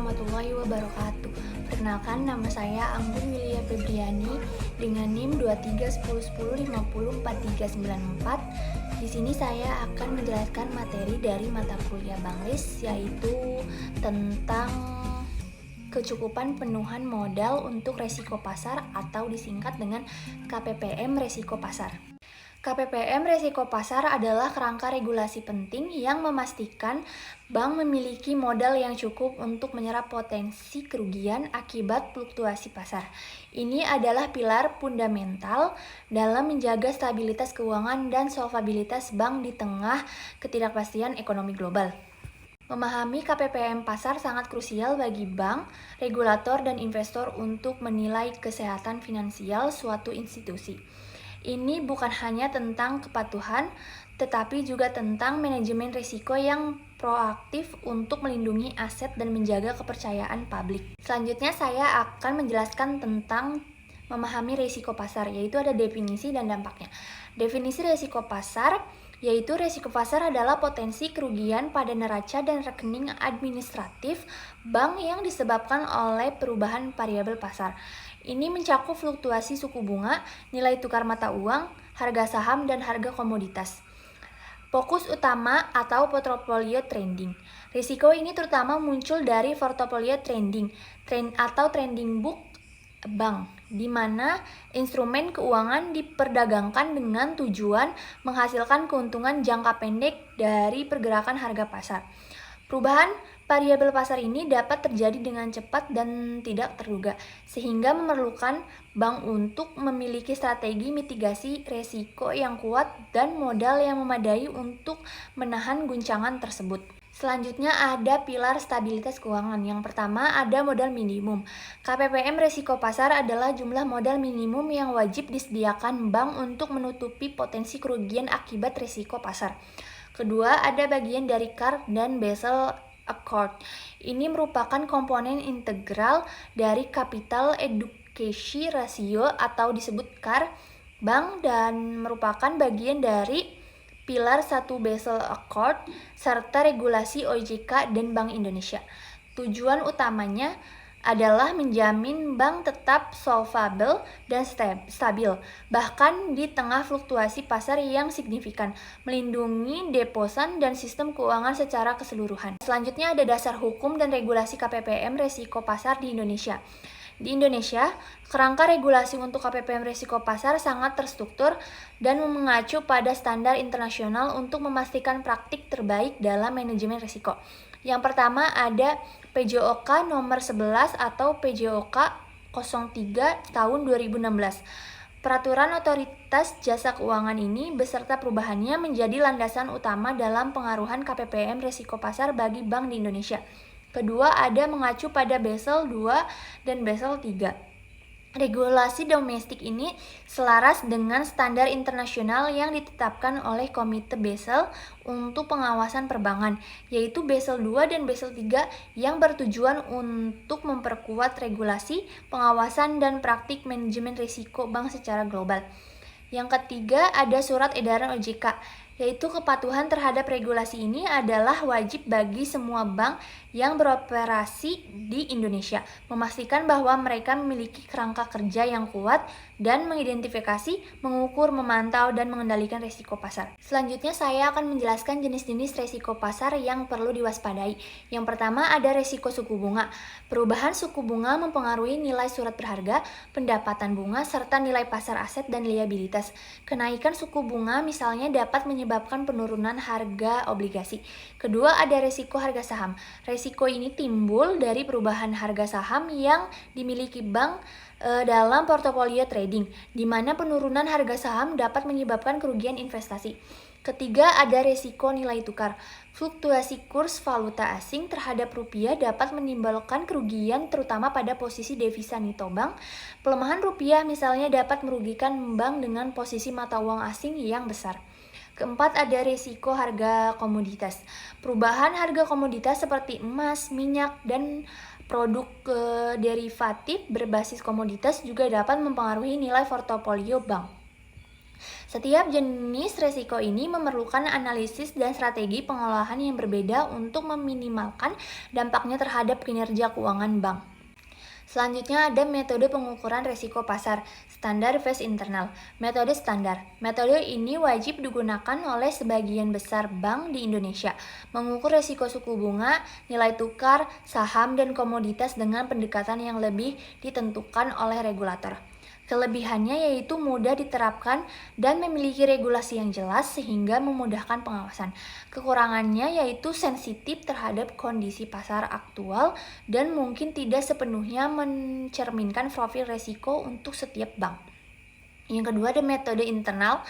warahmatullahi wabarakatuh. Perkenalkan, nama saya Anggun Wilia Febriani dengan NIM 231010504394. Di sini saya akan menjelaskan materi dari mata kuliah Banglis, yaitu tentang kecukupan penuhan modal untuk resiko pasar atau disingkat dengan KPPM resiko pasar. KPPM resiko pasar adalah kerangka regulasi penting yang memastikan bank memiliki modal yang cukup untuk menyerap potensi kerugian akibat fluktuasi pasar. Ini adalah pilar fundamental dalam menjaga stabilitas keuangan dan solvabilitas bank di tengah ketidakpastian ekonomi global. Memahami KPPM pasar sangat krusial bagi bank, regulator, dan investor untuk menilai kesehatan finansial suatu institusi. Ini bukan hanya tentang kepatuhan, tetapi juga tentang manajemen risiko yang proaktif untuk melindungi aset dan menjaga kepercayaan publik. Selanjutnya saya akan menjelaskan tentang memahami risiko pasar, yaitu ada definisi dan dampaknya. Definisi risiko pasar yaitu risiko pasar adalah potensi kerugian pada neraca dan rekening administratif bank yang disebabkan oleh perubahan variabel pasar. Ini mencakup fluktuasi suku bunga, nilai tukar mata uang, harga saham, dan harga komoditas. Fokus utama atau portofolio trading. Risiko ini terutama muncul dari portofolio trading atau trading book bank, di mana instrumen keuangan diperdagangkan dengan tujuan menghasilkan keuntungan jangka pendek dari pergerakan harga pasar. Perubahan variabel pasar ini dapat terjadi dengan cepat dan tidak terduga, sehingga memerlukan bank untuk memiliki strategi mitigasi risiko yang kuat dan modal yang memadai untuk menahan guncangan tersebut. Selanjutnya ada pilar stabilitas keuangan. Yang pertama ada modal minimum. KPPM resiko pasar adalah jumlah modal minimum yang wajib disediakan bank untuk menutupi potensi kerugian akibat risiko pasar. Kedua, ada bagian dari CAR dan Basel Accord. Ini merupakan komponen integral dari Capital Adequacy Ratio atau disebut CAR bank dan merupakan bagian dari pilar 1 Basel Accord serta regulasi OJK dan Bank Indonesia. Tujuan utamanya adalah menjamin bank tetap solvable dan stabil, bahkan di tengah fluktuasi pasar yang signifikan, melindungi deposan dan sistem keuangan secara keseluruhan. Selanjutnya ada dasar hukum dan regulasi KPPM resiko pasar di Indonesia. Di Indonesia, kerangka regulasi untuk KPPM risiko pasar sangat terstruktur dan mengacu pada standar internasional untuk memastikan praktik terbaik dalam manajemen risiko. Yang pertama ada PJOK nomor 11 atau PJOK 03 tahun 2016. Peraturan Otoritas Jasa Keuangan ini beserta perubahannya menjadi landasan utama dalam pengaruhan KPPM risiko pasar bagi bank di Indonesia. Kedua, ada mengacu pada Basel II dan Basel III. Regulasi domestik ini selaras dengan standar internasional yang ditetapkan oleh Komite Basel untuk pengawasan perbankan, yaitu Basel II dan Basel III yang bertujuan untuk memperkuat regulasi, pengawasan, dan praktik manajemen risiko bank secara global. Yang ketiga, ada surat edaran OJK, yaitu kepatuhan terhadap regulasi ini adalah wajib bagi semua bank yang beroperasi di Indonesia, memastikan bahwa mereka memiliki kerangka kerja yang kuat dan mengidentifikasi, mengukur, memantau, dan mengendalikan risiko pasar. Selanjutnya saya akan menjelaskan jenis-jenis risiko pasar yang perlu diwaspadai. Yang pertama ada risiko suku bunga. Perubahan suku bunga mempengaruhi nilai surat berharga, pendapatan bunga, serta nilai pasar aset dan liabilitas. Kenaikan suku bunga misalnya dapat menyebabkan penurunan harga obligasi. Kedua, ada risiko harga saham. Risiko ini timbul dari perubahan harga saham yang dimiliki bank dalam portofolio trading, di mana penurunan harga saham dapat menyebabkan kerugian investasi. Ketiga, ada risiko nilai tukar. Fluktuasi kurs valuta asing terhadap rupiah dapat menimbulkan kerugian terutama pada posisi devisa nito bank. Pelemahan rupiah misalnya dapat merugikan bank dengan posisi mata uang asing yang besar. Keempat, ada risiko harga komoditas. Perubahan harga komoditas seperti emas, minyak, dan produk derivatif berbasis komoditas juga dapat mempengaruhi nilai portofolio bank. Setiap jenis resiko ini memerlukan analisis dan strategi pengolahan yang berbeda untuk meminimalkan dampaknya terhadap kinerja keuangan bank. Selanjutnya ada metode pengukuran resiko pasar, standar vs internal. Metode standar. Metode ini wajib digunakan oleh sebagian besar bank di Indonesia. Mengukur resiko suku bunga, nilai tukar, saham, dan komoditas dengan pendekatan yang lebih ditentukan oleh regulator. Kelebihannya yaitu mudah diterapkan dan memiliki regulasi yang jelas sehingga memudahkan pengawasan. Kekurangannya yaitu sensitif terhadap kondisi pasar aktual dan mungkin tidak sepenuhnya mencerminkan profil resiko untuk setiap bank. Yang kedua ada metode internal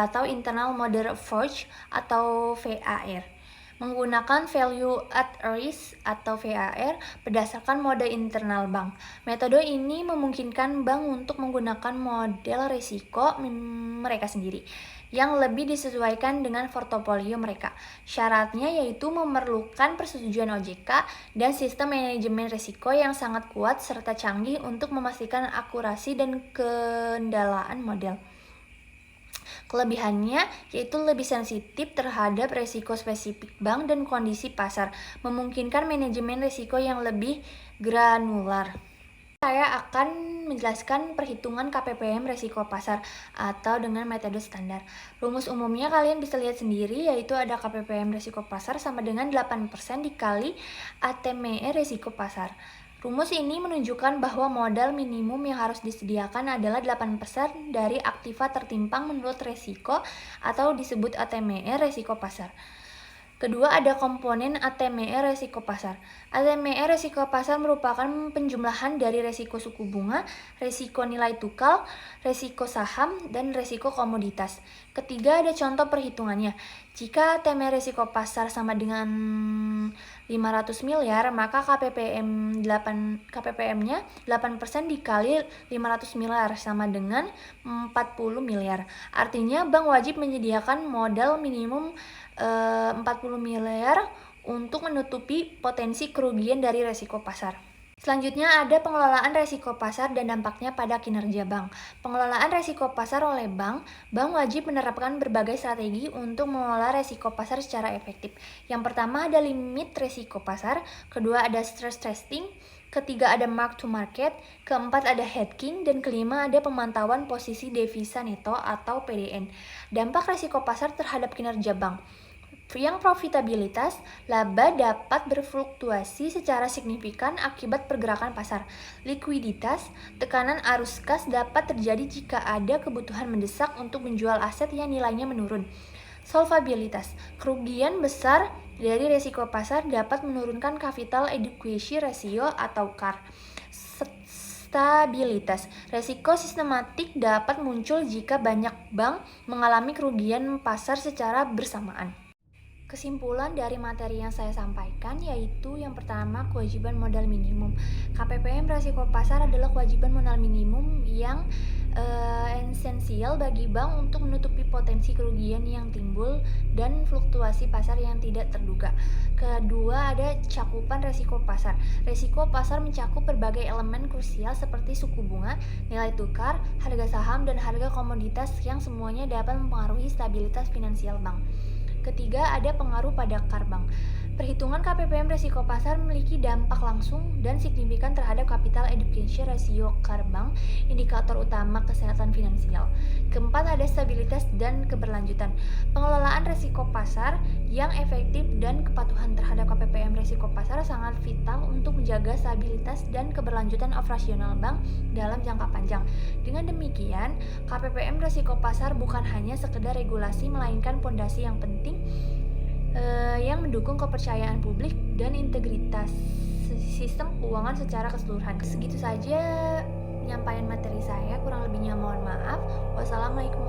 atau internal model approach atau VAR. Menggunakan value at risk atau VAR berdasarkan mode internal bank. Metode ini memungkinkan bank untuk menggunakan model risiko mereka sendiri yang lebih disesuaikan dengan portofolio mereka. Syaratnya yaitu memerlukan persetujuan OJK dan sistem manajemen risiko yang sangat kuat serta canggih untuk memastikan akurasi dan kendalaan model. Kelebihannya yaitu lebih sensitif terhadap resiko spesifik bank dan kondisi pasar, memungkinkan manajemen risiko yang lebih granular. Saya akan menjelaskan perhitungan KPPM resiko pasar atau dengan metode standar. Rumus umumnya kalian bisa lihat sendiri, yaitu ada KPPM resiko pasar sama dengan 8% dikali ATME resiko pasar. Rumus ini menunjukkan bahwa modal minimum yang harus disediakan adalah 8% dari aktiva tertimpang menurut resiko atau disebut ATME resiko pasar. Kedua ada komponen ATME resiko pasar. ATME resiko pasar merupakan penjumlahan dari resiko suku bunga, resiko nilai tukar, resiko saham, dan resiko komoditas. Ketiga ada contoh perhitungannya. Jika ATME resiko pasar sama dengan 500 miliar, maka KPPM-nya 8% dikali 500 miliar sama dengan 40 miliar. Artinya bank wajib menyediakan modal minimum 40 miliar untuk menutupi potensi kerugian dari resiko pasar. Selanjutnya ada pengelolaan resiko pasar dan dampaknya pada kinerja bank. Pengelolaan resiko pasar oleh bank wajib menerapkan berbagai strategi untuk mengelola resiko pasar secara efektif. Yang pertama ada limit resiko pasar, kedua ada stress testing, ketiga ada mark to market, keempat ada hedging, dan kelima ada pemantauan posisi devisa neto atau PDN. Dampak resiko pasar terhadap kinerja bank. Yang profitabilitas, laba dapat berfluktuasi secara signifikan akibat pergerakan pasar. Likuiditas, tekanan arus kas dapat terjadi jika ada kebutuhan mendesak untuk menjual aset yang nilainya menurun. Solvabilitas, kerugian besar dari resiko pasar dapat menurunkan capital adequacy ratio atau CAR. Stabilitas, resiko sistematik dapat muncul jika banyak bank mengalami kerugian pasar secara bersamaan. Kesimpulan dari materi yang saya sampaikan yaitu yang pertama kewajiban modal minimum. KPPM resiko pasar adalah kewajiban modal minimum yang esensial bagi bank untuk menutupi potensi kerugian yang timbul dan fluktuasi pasar yang tidak terduga. Kedua ada cakupan resiko pasar. Resiko pasar mencakup berbagai elemen krusial seperti suku bunga, nilai tukar, harga saham, dan harga komoditas yang semuanya dapat mempengaruhi stabilitas finansial bank. Ketiga, ada pengaruh pada CAR bank. Perhitungan KPPM resiko pasar memiliki dampak langsung dan signifikan terhadap capital adequacy ratio CAR bank, indikator utama kesehatan finansial. Keempat, ada stabilitas dan keberlanjutan. Pengelolaan resiko pasar yang efektif dan kepatuhan terhadap KPPM resiko pasar sangat vital untuk menjaga stabilitas dan keberlanjutan operasional bank dalam jangka panjang. Dengan demikian, KPPM resiko pasar bukan hanya sekedar regulasi melainkan pondasi yang penting yang mendukung kepercayaan publik dan integritas sistem keuangan secara keseluruhan. Segitu saja penyampaian materi saya, kurang lebihnya mohon maaf. Wassalamualaikum